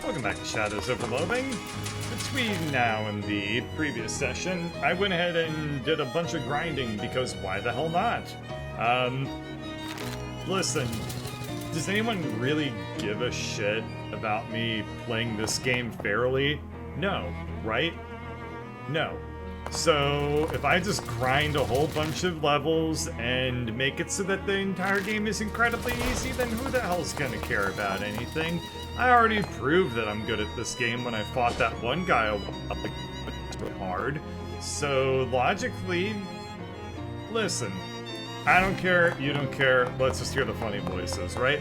Welcome back to Shadows Over Loathing. Between now and the previous session, I went ahead and did a bunch of grinding because why the hell not? Listen, does anyone really give a shit about me playing this game fairly? No, right? No. So, if I just grind a whole bunch of levels and make it so that the entire game is incredibly easy, then who the hell's gonna care about anything? I already proved that I'm good at this game when I fought that one guy up hard. So, logically, listen, I don't care, you don't care, let's just hear the funny voices, right?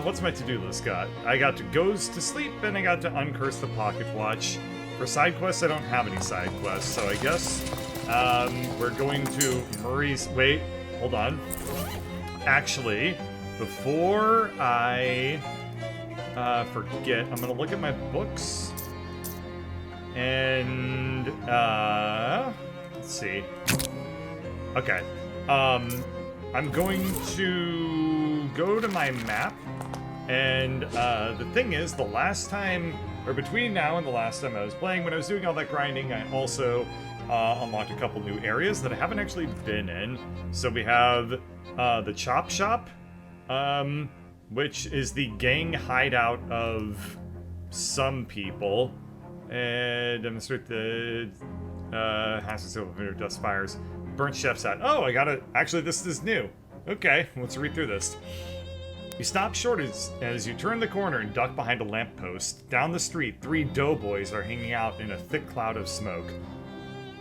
What's my to-do list got? I got to goes to sleep and I got to uncurse the pocket watch. For side quests, I don't have any side quests, so I guess we're going to Murray's... Wait, hold on. Actually, before I forget, I'm gonna look at my books. And, let's see. Okay. I'm going to go to my map. And the thing is, the last time... or between now and the last time I was playing, when I was doing all that grinding, I also unlocked a couple new areas that I haven't actually been in. So we have the Chop Shop, which is the gang hideout of some people. And demonstrate the hazards of dust fires. Burnt chef's hat. Oh, I gotta... actually, this is new. Okay, let's read through this. You stop short as you turn the corner and duck behind a lamppost. Down the street, 3 doughboys are hanging out in a thick cloud of smoke.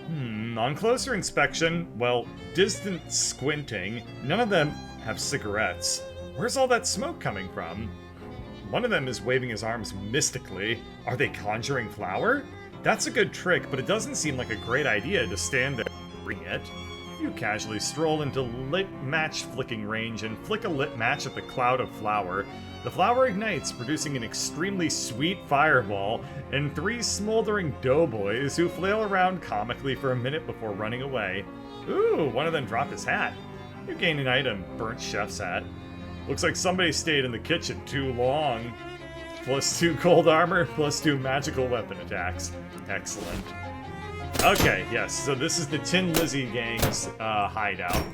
On closer inspection, well, distant squinting, none of them have cigarettes. Where's all that smoke coming from? One of them is waving his arms mystically. Are they conjuring flour? That's a good trick, but it doesn't seem like a great idea to stand there and bring it. You casually stroll into lit match flicking range and flick a lit match at the cloud of flour. The flour ignites, producing an extremely sweet fireball, and 3 smoldering doughboys who flail around comically for a minute before running away. Ooh, one of them dropped his hat. You gain an item, burnt chef's hat. Looks like somebody stayed in the kitchen too long. +2 cold armor, +2 magical weapon attacks. Excellent. Okay, yes, so this is the Tin Lizzy gang's hideout.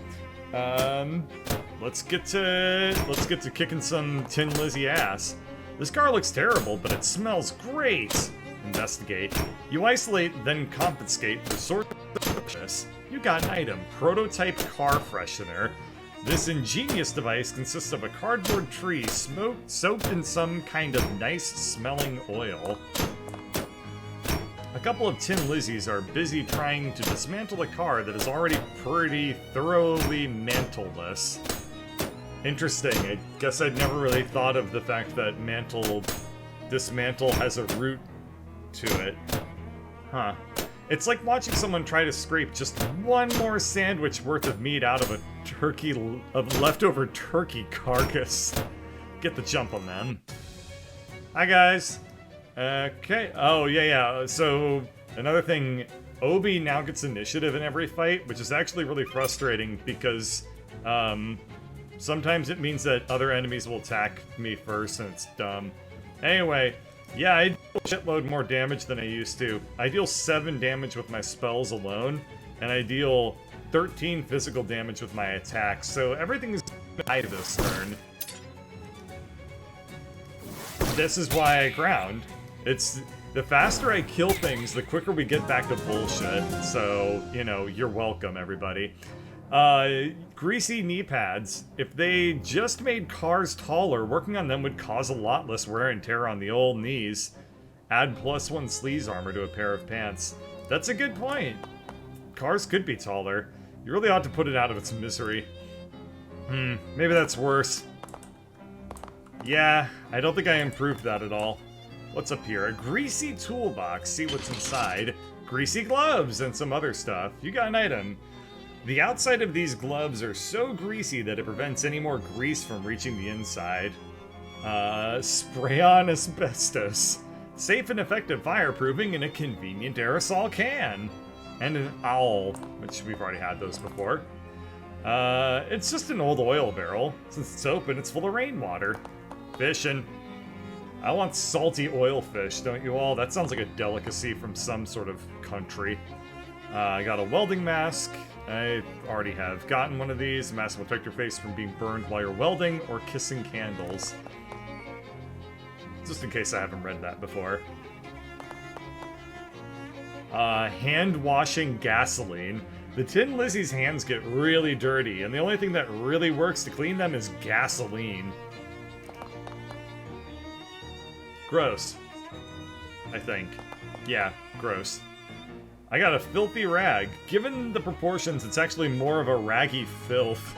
Let's get to kicking some Tin Lizzy ass. This car looks terrible, but it smells great. Investigate. You isolate, then confiscate for sort of... You got an item, prototype car freshener. This ingenious device consists of a cardboard tree soaked in some kind of nice-smelling oil. A couple of Tin Lizzies are busy trying to dismantle a car that is already pretty thoroughly mantleless. Interesting. I guess I'd never really thought of the fact that dismantle has a root to it. Huh. It's like watching someone try to scrape just one more sandwich worth of meat out of a leftover turkey carcass. Get the jump on them. Hi guys. Okay. Oh, yeah. So, another thing, Obi now gets initiative in every fight, which is actually really frustrating because, sometimes it means that other enemies will attack me first, and it's dumb. Anyway, yeah, I deal a shitload more damage than I used to. I deal 7 damage with my spells alone, and I deal 13 physical damage with my attacks, so everything is high this turn. This is why I ground. It's the faster I kill things, the quicker we get back to bullshit. So, you know, you're welcome, everybody. Greasy knee pads. If they just made cars taller, working on them would cause a lot less wear and tear on the old knees. Add +1 sleaze armor to a pair of pants. That's a good point. Cars could be taller. You really ought to put it out of its misery. Maybe that's worse. Yeah, I don't think I improved that at all. What's up here? A greasy toolbox. See what's inside. Greasy gloves and some other stuff. You got an item. The outside of these gloves are so greasy that it prevents any more grease from reaching the inside. Spray on asbestos. Safe and effective fireproofing in a convenient aerosol can. And an owl, which we've already had those before. It's just an old oil barrel. Since it's open, it's full of rainwater. Fishing. I want salty oil fish, don't you all? That sounds like a delicacy from some sort of country. I got a welding mask. I already have gotten one of these. The mask will protect your face from being burned while you're welding or kissing candles. Just in case I haven't read that before. Hand washing gasoline. The Tin Lizzie's hands get really dirty, and the only thing that really works to clean them is gasoline. Gross. I think. Yeah, gross. I got a filthy rag. Given the proportions, it's actually more of a raggy filth.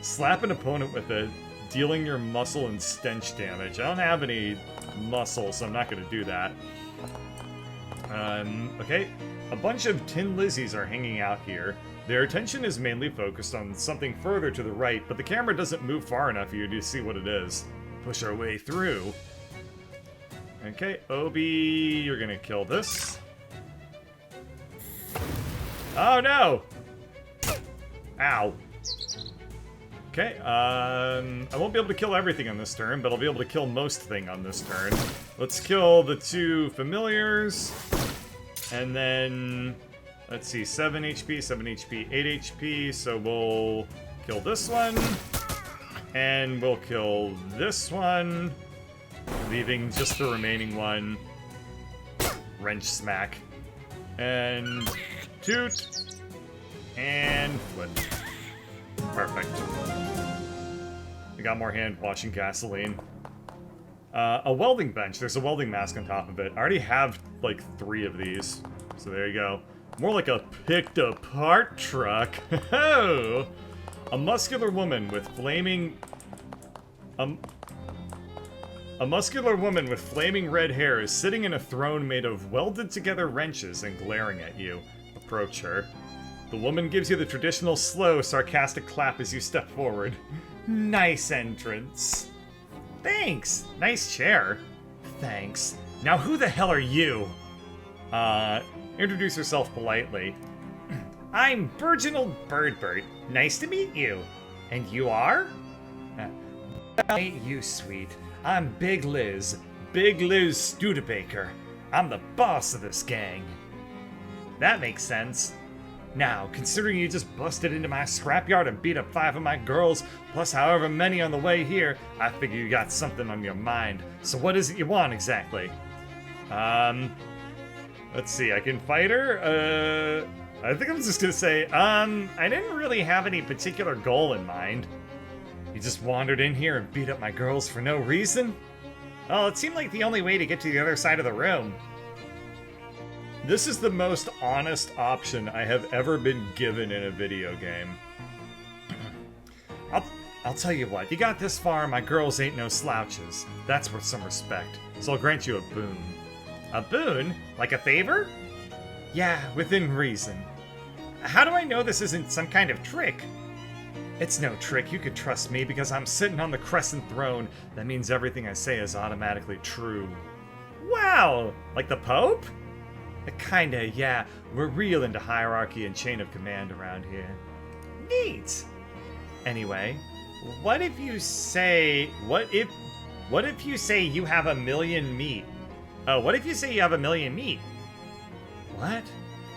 Slap an opponent with it, dealing your muscle and stench damage. I don't have any muscle, so I'm not going to do that. Okay. A bunch of Tin Lizzies are hanging out here. Their attention is mainly focused on something further to the right, but the camera doesn't move far enough for you to see what it is. Push our way through. Okay, Obi, you're gonna kill this. Oh no! Ow. Okay, I won't be able to kill everything on this turn, but I'll be able to kill most thing on this turn. Let's kill the two familiars. And then, let's see, 7 HP, 7 HP, 8 HP, so we'll kill this one. And we'll kill this one, leaving just the remaining one. Wrench smack. And toot. And flip. Perfect. We got more hand washing gasoline. A welding bench. There's a welding mask on top of it. I already have, like, 3 of these. So there you go. More like a picked apart truck. A muscular woman with flaming... A muscular woman with flaming red hair is sitting in a throne made of welded together wrenches and glaring at you. Approach her. The woman gives you the traditional slow, sarcastic clap as you step forward. Nice entrance. Thanks. Nice chair. Thanks. Now who the hell are you? Introduce yourself politely. I'm Virginal Birdbird. Nice to meet you. And you are? Ain't you sweet. I'm Big Liz. Big Liz Studebaker. I'm the boss of this gang. That makes sense. Now, considering you just busted into my scrapyard and beat up 5 of my girls, plus however many on the way here, I figure you got something on your mind. So what is it you want exactly? Let's see, I can fight her? I think I'm just gonna say, I didn't really have any particular goal in mind. You just wandered in here and beat up my girls for no reason? Well, it seemed like the only way to get to the other side of the room. This is the most honest option I have ever been given in a video game. I'll tell you what, you got this far, my girls ain't no slouches. That's worth some respect, so I'll grant you a boon. A boon? Like a favor? Yeah, within reason. How do I know this isn't some kind of trick? It's no trick, you could trust me, because I'm sitting on the Crescent Throne. That means everything I say is automatically true. Wow! Like the Pope? Kinda, yeah. We're real into hierarchy and chain of command around here. Neat! Anyway, what if you say you have a million meat? Oh, what if you say you have a million meat? What?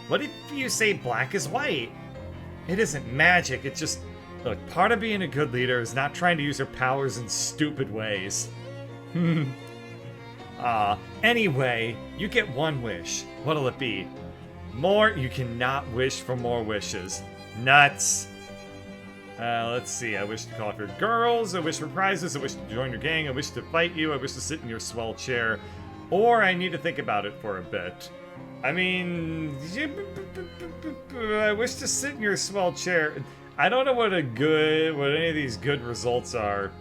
What if you say black is white? It isn't magic, it's just... Look, part of being a good leader is not trying to use your powers in stupid ways. Anyway, you get one wish. What'll it be? More? You cannot wish for more wishes. Nuts! Let's see. I wish to call off your girls. I wish for prizes. I wish to join your gang. I wish to fight you. I wish to sit in your swell chair. Or I need to think about it for a bit. I mean... I wish to sit in your swell chair. I don't know what any of these good results are.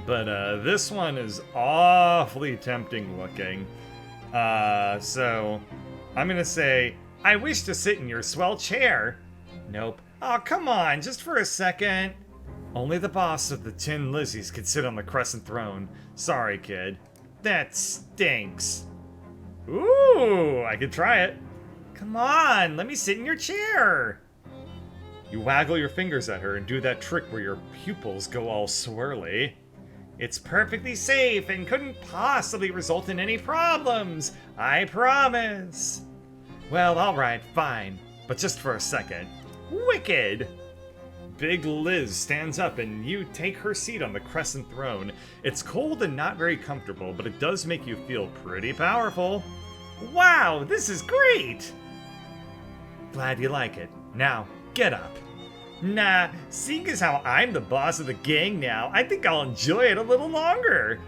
But this one is awfully tempting looking. So I'm gonna say, I wish to sit in your swell chair. Nope. Oh, come on, just for a second. Only the boss of the Tin Lizzies can sit on the Crescent Throne. Sorry, kid. That stinks. Ooh, I could try it. Come on, let me sit in your chair. You waggle your fingers at her and do that trick where your pupils go all swirly. It's perfectly safe and couldn't possibly result in any problems. I promise. Well, alright, fine. But just for a second. Wicked! Big Liz stands up and you take her seat on the crescent throne. It's cold and not very comfortable, but it does make you feel pretty powerful. Wow, this is great! Glad you like it. Now, get up. Nah, seeing as how I'm the boss of the gang now, I think I'll enjoy it a little longer.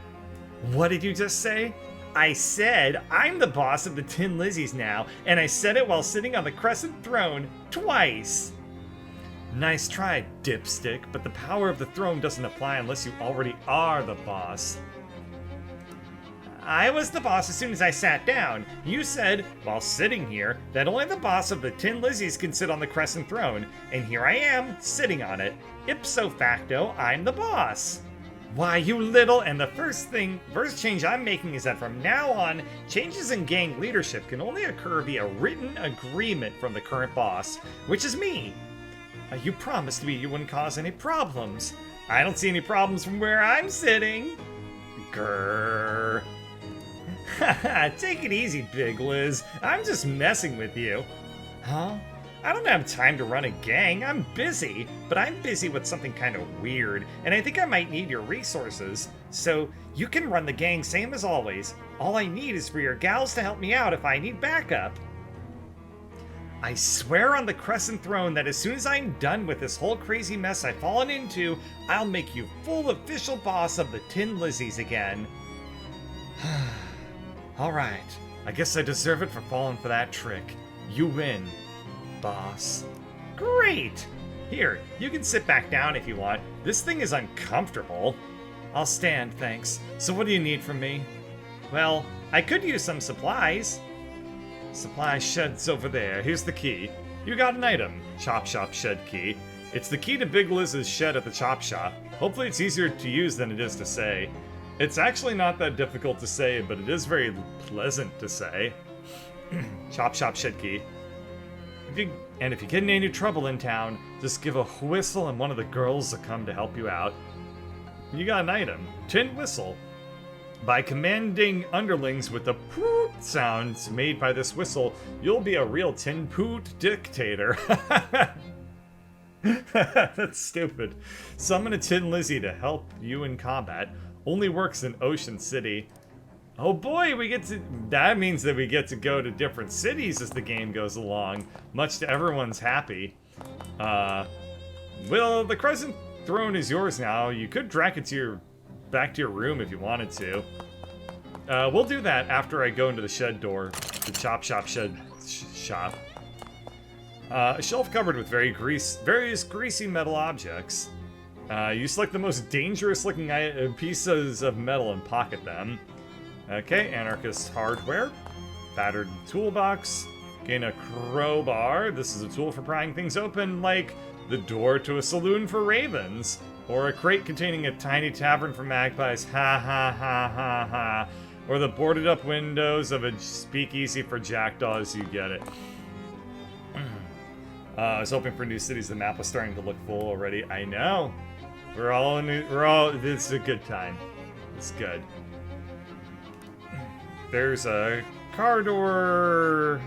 What did you just say? I said I'm the boss of the Tin Lizzies now, and I said it while sitting on the crescent throne twice. Nice try, dipstick, but the power of the throne doesn't apply unless you already are the boss. I was the boss as soon as I sat down. You said, while sitting here, that only the boss of the Tin Lizzies can sit on the crescent throne, and here I am, sitting on it. Ipso facto, I'm the boss. Why, you little, and the first change I'm making is that from now on, changes in gang leadership can only occur via written agreement from the current boss, which is me. You promised me you wouldn't cause any problems. I don't see any problems from where I'm sitting. Grrr. Haha, take it easy, Big Liz. I'm just messing with you. Huh? I don't have time to run a gang. I'm busy, but I'm busy with something kind of weird, and I think I might need your resources. So you can run the gang same as always. All I need is for your gals to help me out if I need backup. I swear on the Crescent Throne that as soon as I'm done with this whole crazy mess I've fallen into, I'll make you full official boss of the Tin Lizzies again. Alright, I guess I deserve it for falling for that trick. You win, boss. Great! Here, you can sit back down if you want. This thing is uncomfortable. I'll stand, thanks. So what do you need from me? Well, I could use some supplies. Supply shed's over there. Here's the key. You got an item. Chop Shop Shed Key. It's the key to Big Liz's shed at the Chop Shop. Hopefully it's easier to use than it is to say. It's actually not that difficult to say, but it is very pleasant to say. Chop Shop Shed Key. If you get in any trouble in town, just give a whistle and one of the girls will come to help you out. You got an item. Tin Whistle. By commanding underlings with the poot sounds made by this whistle, you'll be a real tin poot dictator. That's stupid. Summon a Tin Lizzie to help you in combat. Only works in Ocean City. Oh boy, that means that we get to go to different cities as the game goes along, much to everyone's happy. Well, the Crescent Throne is yours now. You could drag it back to your room if you wanted to. We'll do that after I go into the shed door, the Chop Shop Shed Shop. A shelf covered with various greasy metal objects. You select the most dangerous looking pieces of metal and pocket them. Okay, anarchist hardware. Battered toolbox. Gain a crowbar. This is a tool for prying things open, like the door to a saloon for ravens. Or a crate containing a tiny tavern for magpies. Ha ha ha ha ha. Or the boarded up windows of a speakeasy for jackdaws. You get it. I was hoping for new cities. The map was starting to look full already. I know. This is a good time. It's good. There's a car door.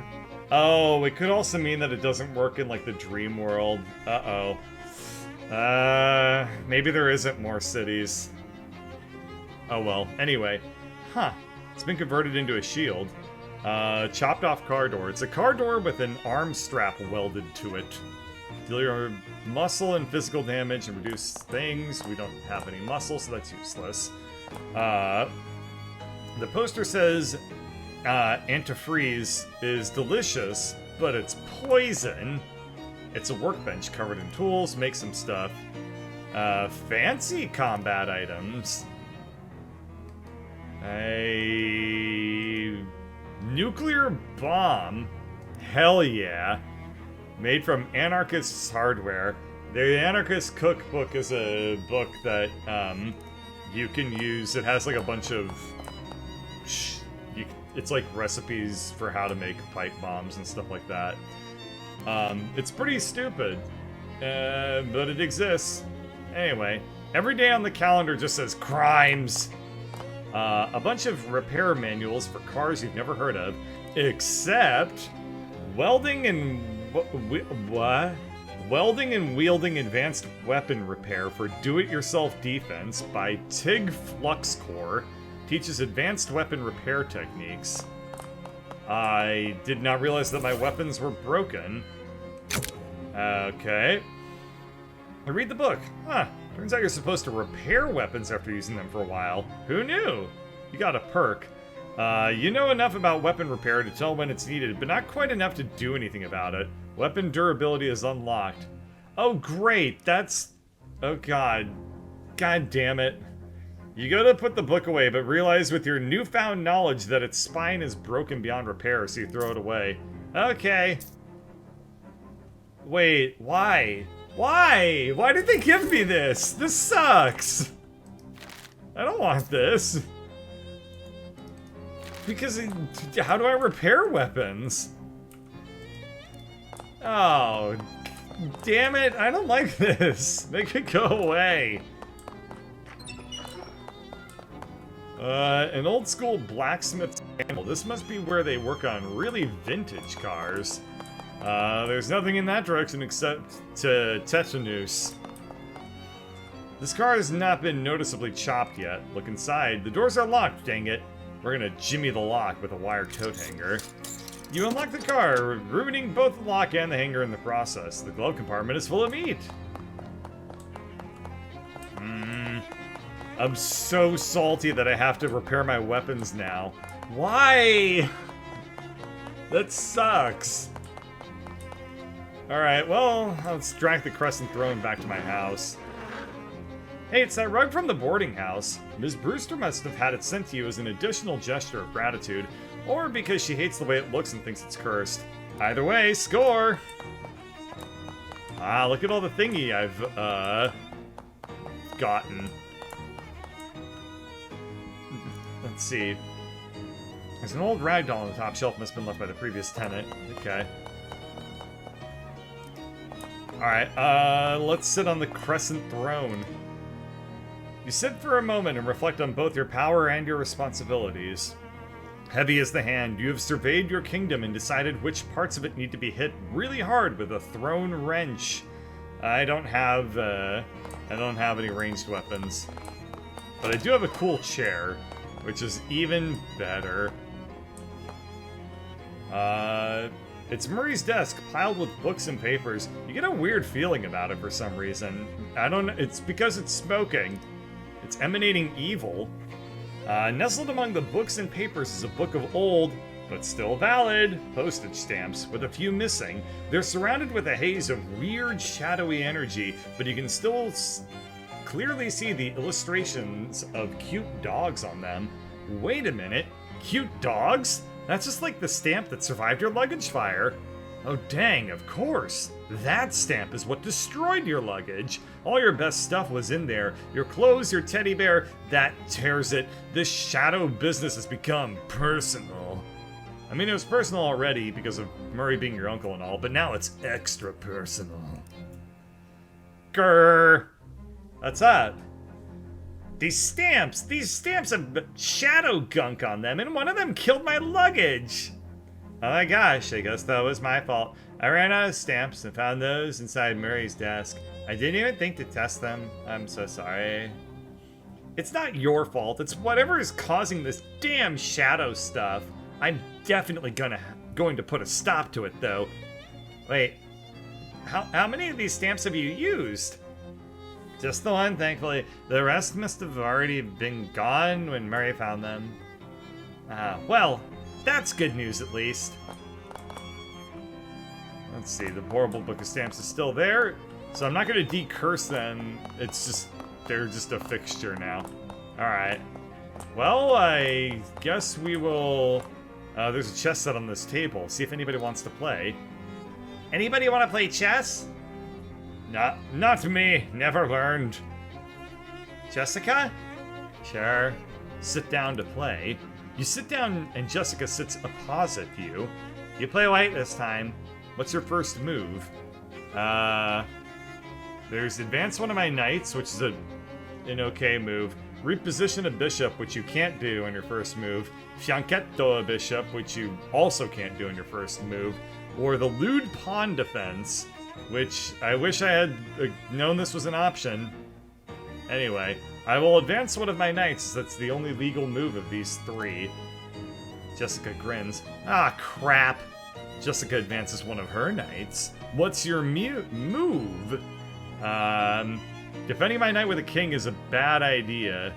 Oh, it could also mean that it doesn't work in, like, the dream world. Uh-oh. Maybe there isn't more cities. Oh well. Anyway. Huh. It's been converted into a shield. Chopped off car door. It's a car door with an arm strap welded to it. Deal your muscle and physical damage and reduce things. We don't have any muscle, so that's useless. The poster says antifreeze is delicious, but it's poison. It's a workbench covered in tools. Make some stuff. Fancy combat items. A nuclear bomb. Hell yeah. Made from anarchists' hardware. The Anarchist Cookbook is a book that you can use. It has like a bunch of... it's like recipes for how to make pipe bombs and stuff like that. It's pretty stupid, but it exists. Anyway, Every day on the calendar just says crimes. A bunch of repair manuals for cars you've never heard of, except welding and what? Welding and Wielding Advanced Weapon Repair for Do-It-Yourself Defense by TIG Flux Core. Teaches advanced weapon repair techniques. I did not realize that my weapons were broken. Okay. I read the book. Huh. Turns out you're supposed to repair weapons after using them for a while. Who knew? You got a perk. You know enough about weapon repair to tell when it's needed, but not quite enough to do anything about it. Weapon durability is unlocked. Oh, great. That's... Oh, God. God damn it. You go to put the book away, but realize with your newfound knowledge that its spine is broken beyond repair, so you throw it away. Okay. Wait, why? Why? Why did they give me this? This sucks. I don't want this. Because how do I repair weapons? Oh, damn it. I don't like this. Make it go away. An old school blacksmith panel. This must be where they work on really vintage cars. There's nothing in that direction except tetanus. This car has not been noticeably chopped yet. Look inside. The doors are locked, dang it. We're gonna jimmy the lock with a wire coat hanger. You unlock the car, ruining both the lock and the hanger in the process. The glove compartment is full of meat. I'm so salty that I have to repair my weapons now. Why? That sucks. Alright, well, let's drag the crescent throne back to my house. Hey, it's that rug from the boarding house. Ms. Brewster must have had it sent to you as an additional gesture of gratitude, or because she hates the way it looks and thinks it's cursed. Either way, score! Ah, look at all the thingy I've, gotten. Let's see. There's an old ragdoll on the top shelf, must have been left by the previous tenant. Okay. Alright, let's sit on the crescent throne. You sit for a moment and reflect on both your power and your responsibilities. Heavy is the hand. You have surveyed your kingdom and decided which parts of it need to be hit really hard with a throne wrench. I don't have any ranged weapons. But I do have a cool chair, which is even better. It's Murray's desk, piled with books and papers. You get a weird feeling about it for some reason. I don't know, it's because it's smoking. It's emanating evil. Nestled among the books and papers is a book of old, but still valid, postage stamps, with a few missing. They're surrounded with a haze of weird, shadowy energy, but you can still clearly see the illustrations of cute dogs on them. Wait a minute, cute dogs? That's just like the stamp that survived your luggage fire. Oh dang, of course. That stamp is what destroyed your luggage. All your best stuff was in there. Your clothes, your teddy bear, that tears it. This shadow business has become personal. I mean, it was personal already because of Murray being your uncle and all, but now it's extra personal. Grrr. What's up? These stamps have shadow gunk on them, and one of them killed my luggage. Oh my gosh, I guess that was my fault. I ran out of stamps and found those inside Murray's desk. I didn't even think to test them. I'm so sorry. It's not your fault. It's whatever is causing this damn shadow stuff. I'm definitely going to put a stop to it, though. Wait, how many of these stamps have you used? Just the one, thankfully. The rest must have already been gone when Murray found them. Well, that's good news at least. Let's see, the horrible book of stamps is still there, so I'm not going to decurse them. It's just, they're just a fixture now. Alright. Well, I guess we will... there's a chess set on this table. See if anybody wants to play. Anybody want to play chess? Not me. Never learned. Jessica? Sure. Sit down to play. You sit down and Jessica sits opposite you. You play white this time. What's your first move? There's advance one of my knights, which is a an okay move. Reposition a bishop, which you can't do on your first move. Fianchetto a bishop, which you also can't do on your first move. Or the lewd pawn defense, which I wish I had known this was an option. Anyway, I will advance one of my knights. That's the only legal move of these three. Jessica grins. Ah, crap. Jessica advances one of her knights. What's your move? Defending my knight with a king is a bad idea.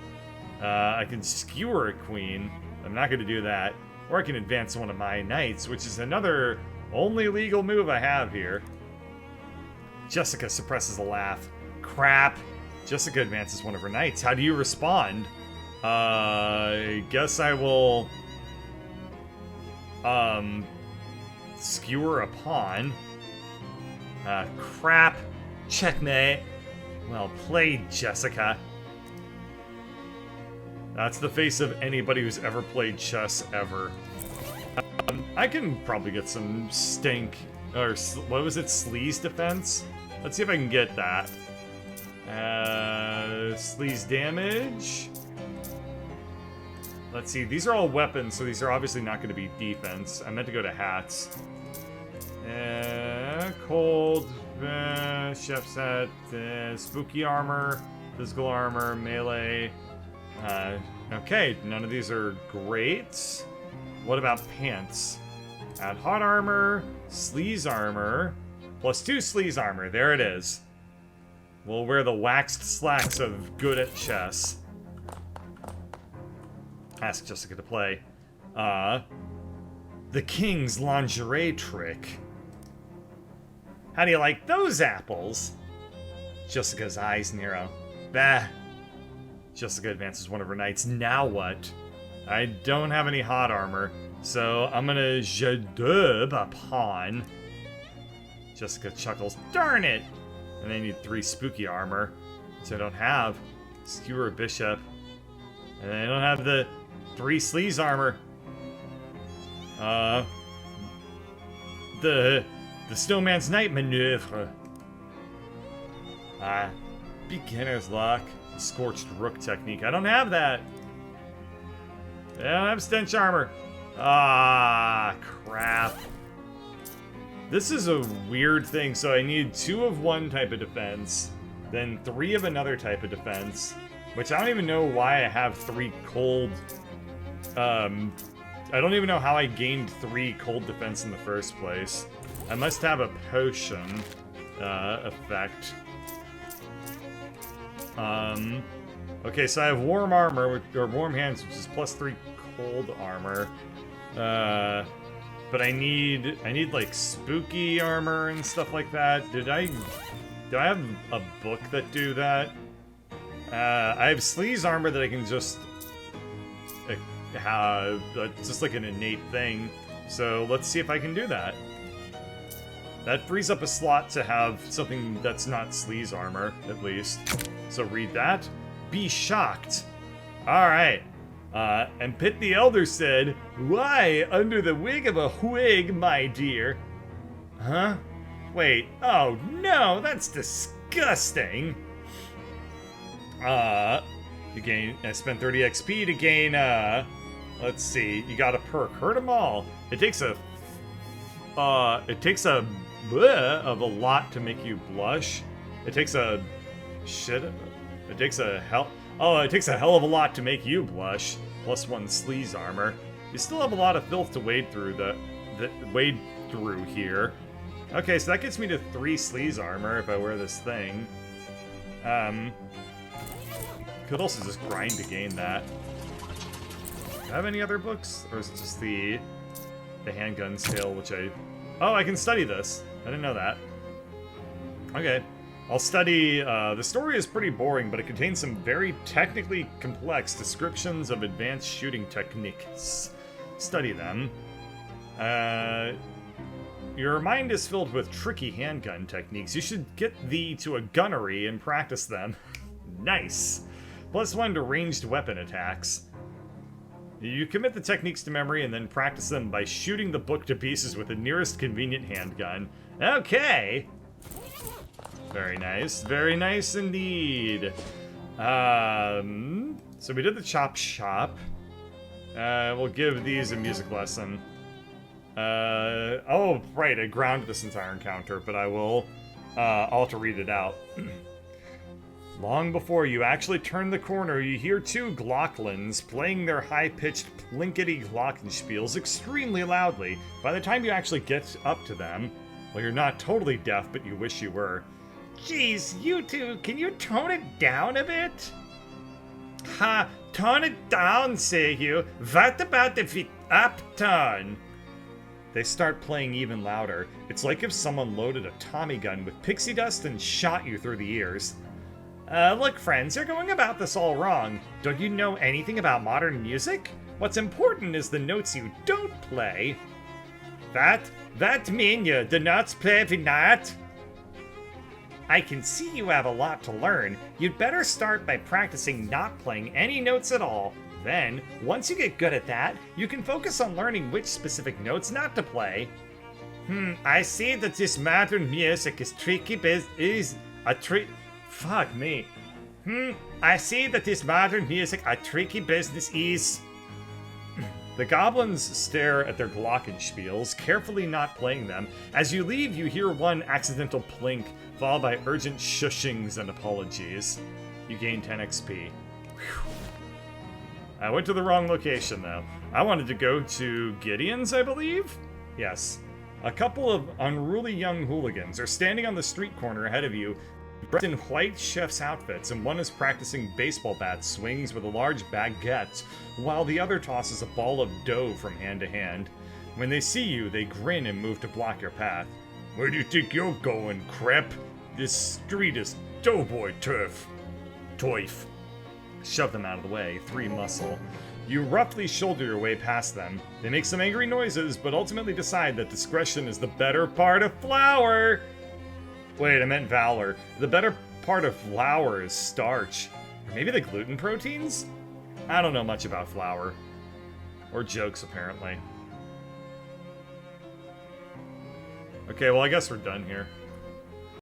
I can skewer a queen. I'm not going to do that. Or I can advance one of my knights, which is another only legal move I have here. Jessica suppresses a laugh. Crap. Jessica advances one of her knights. How do you respond? I guess I will... skewer a pawn. Crap. Checkmate. Well played, Jessica. That's the face of anybody who's ever played chess ever. I can probably get some stink, or what was it, sleaze defense? Let's see if I can get that. Sleaze damage. Let's see, these are all weapons, so these are obviously not going to be defense. I meant to go to hats. Cold, chef's hat, spooky armor, physical armor, melee. Okay, none of these are great. What about pants? Add hot armor, sleaze armor, +2 sleaze armor. There it is. We'll wear the waxed slacks of good at chess. Ask Jessica to play. The King's lingerie trick. How do you like those apples? Jessica's eyes narrow. Bah. Jessica advances one of her knights. Now what? I don't have any hot armor, so I'm gonna jadub a pawn. Jessica chuckles. Darn it! And I need 3 spooky armor, which I don't have. Skewer a bishop. And I don't have the 3 sleaze armor. The snowman's knight maneuver. Beginner's luck. Scorched rook technique. I don't have that. I don't have stench armor. Ah, crap. This is a weird thing. So I need 2 of one type of defense, then 3 of another type of defense, which I don't even know why I have 3 cold. I don't even know how I gained 3 cold defense in the first place. I must have a potion effect. Okay, so I have warm armor, or warm hands, which is +3 cold armor. But I need like spooky armor and stuff like that. Do I have a book that do that? I have sleaze armor that I can just have, just like an innate thing. So let's see if I can do that. That frees up a slot to have something that's not sleaze armor, at least. So read that. Be shocked. Alright. And Pitt the Elder said, "Why, under the wig of a wig, my dear?" Huh? Wait. Oh, no, that's disgusting. You gain, I spent 30 XP to gain, let's see, you got a perk. Hurt them all. It takes a bleh of a lot to make you blush. It takes a hell of a lot to make you blush. +1 sleaze armor. You still have a lot of filth to wade through here. Okay, so that gets me to 3 sleaze armor if I wear this thing. Could also just grind to gain that. Do I have any other books? Or is it just the handgun skill, which oh, I can study this. I didn't know that. Okay. I'll study, the story is pretty boring, but it contains some very technically complex descriptions of advanced shooting techniques. Study them. Your mind is filled with tricky handgun techniques. You should get thee to a gunnery and practice them. Nice. +1 to ranged weapon attacks. You commit the techniques to memory and then practice them by shooting the book to pieces with the nearest convenient handgun. Okay. Very nice indeed. So we did the chop shop. We'll give these a music lesson. Oh, right, I grounded this entire encounter, but I'll have to read it out. Long before you actually turn the corner, you hear two Glocklins playing their high-pitched plinkety glockenspiels extremely loudly. By the time you actually get up to them, well, you're not totally deaf, but you wish you were. Jeez, you two, can you tone it down a bit? Ha, tone it down, say you. What about the fit up tone? They start playing even louder. It's like if someone loaded a Tommy gun with pixie dust and shot you through the ears. Look, friends, you're going about this all wrong. Don't you know anything about modern music? What's important is the notes you don't play. That mean you do not play the note? I can see you have a lot to learn. You'd better start by practicing not playing any notes at all. Then, once you get good at that, you can focus on learning which specific notes not to play. I see that this modern music is Fuck me. I see that this modern music a tricky business is. The goblins stare at their glockenspiels, carefully not playing them. As you leave, you hear one accidental plink, followed by urgent shushings and apologies. You gain 10 XP. Whew. I went to the wrong location, though. I wanted to go to Gideon's, I believe? Yes. A couple of unruly young hooligans are standing on the street corner ahead of you, dressed in white chef's outfits, and one is practicing baseball bat swings with a large baguette, while the other tosses a ball of dough from hand to hand. When they see you, they grin and move to block your path. Where do you think you're going, crep? This street is doughboy turf. Toif. Shove them out of the way, 3 muscle. You roughly shoulder your way past them. They make some angry noises, but ultimately decide that discretion is the better part of flour. Wait, I meant valor. The better part of flour is starch. Or maybe the gluten proteins? I don't know much about flour. Or jokes, apparently. Okay, well, I guess we're done here.